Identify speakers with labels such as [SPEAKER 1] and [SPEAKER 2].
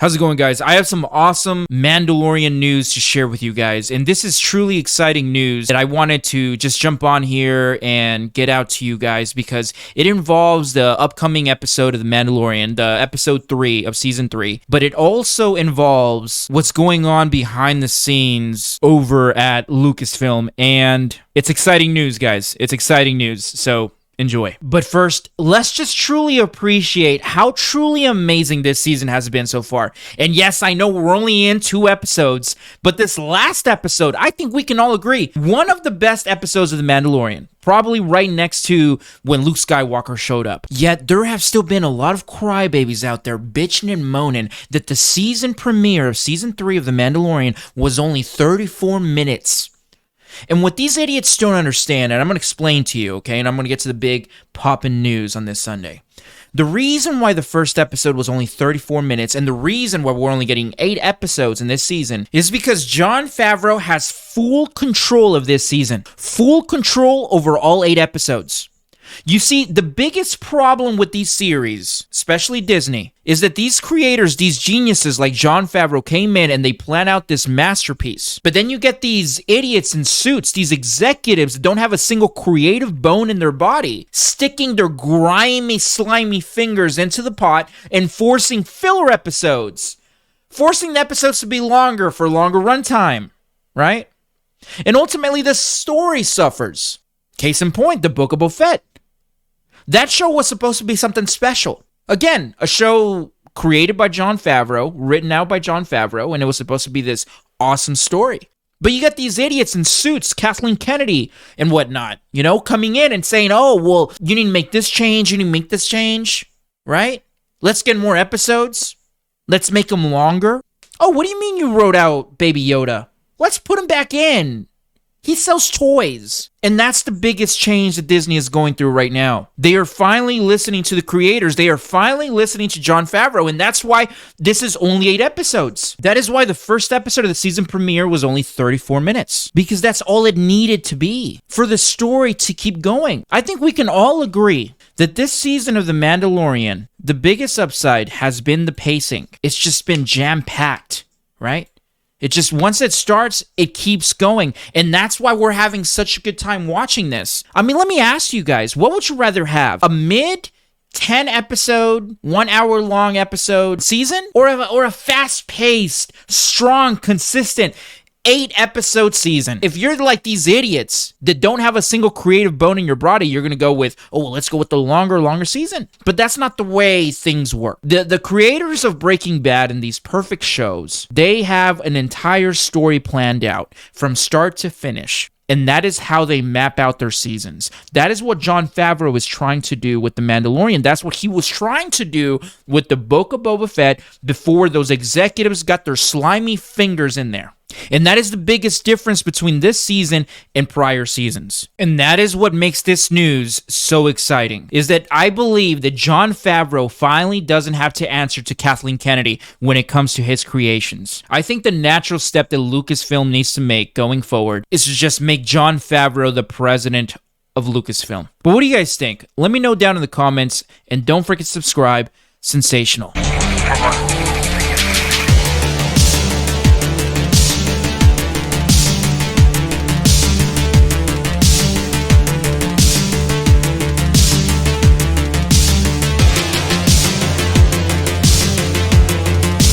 [SPEAKER 1] How's it going, guys? I have some awesome Mandalorian news to share with you guys, and this is truly exciting news that I wanted to just jump on here and get out to you guys because it involves the upcoming episode of The Mandalorian, the episode 3 of season 3, but it also involves what's going on behind the scenes over at Lucasfilm, and it's exciting news, guys. It's exciting news, so enjoy. But first, let's just truly appreciate how truly amazing this season has been so far. And yes, I know we're only in 2 episodes, but this last episode, I think we can all agree, one of the best episodes of The Mandalorian. Probably right next to when Luke Skywalker showed up. Yet, there have still been a lot of crybabies out there bitching and moaning that the season premiere of season 3 of The Mandalorian was only 34 minutes. And what these idiots don't understand, and I'm going to explain to you, okay, and I'm going to get to the big poppin' news on this Sunday. The reason why the first episode was only 34 minutes, and the reason why we're only getting 8 episodes in this season, is because Jon Favreau has full control of this season. Full control over all 8 episodes. You see, the biggest problem with these series, especially Disney, is that these creators, these geniuses like Jon Favreau came in and they plan out this masterpiece. But then you get these idiots in suits, these executives that don't have a single creative bone in their body, sticking their grimy, slimy fingers into the pot and forcing filler episodes. Forcing the episodes to be longer for longer runtime, right? And ultimately the story suffers. Case in point, the Book of Boba Fett. That show was supposed to be something special. Again, a show created by Jon Favreau, written out by Jon Favreau, and it was supposed to be this awesome story. But you got these idiots in suits, Kathleen Kennedy and whatnot, coming in and saying, oh, well, you need to make this change, you need to make this change, right? Let's get more episodes. Let's make them longer. Oh, what do you mean you wrote out Baby Yoda? Let's put him back in. He sells toys. And that's the biggest change that Disney is going through right now. They are finally listening to the creators. They are finally listening to Jon Favreau. And that's why this is only 8 episodes. That is why the first episode of the season premiere was only 34 minutes. Because that's all it needed to be for the story to keep going. I think we can all agree that this season of The Mandalorian, the biggest upside has been the pacing. It's just been jam-packed, right? It just, once it starts, it keeps going. And that's why we're having such a good time watching this. I mean, let me ask you guys, what would you rather have? A mid 10 episode, 1 hour long episode season? Or a fast paced, strong, consistent 8 episode season? If you're like these idiots that don't have a single creative bone in your body, you're going to go with, oh, well, let's go with the longer season. But that's not the way things work. The creators of Breaking Bad and these perfect shows, they have an entire story planned out from start to finish. And that is how they map out their seasons. That is what Jon Favreau is trying to do with The Mandalorian. That's what he was trying to do with the Book of Boba Fett before those executives got their slimy fingers in there. And that is the biggest difference between this season and prior seasons. And that is what makes this news so exciting, is that I believe that Jon Favreau finally doesn't have to answer to Kathleen Kennedy when it comes to his creations. I think the natural step that Lucasfilm needs to make going forward is to just make Jon Favreau the president of Lucasfilm. But what do you guys think? Let me know down in the comments, and don't forget to subscribe. Sensational.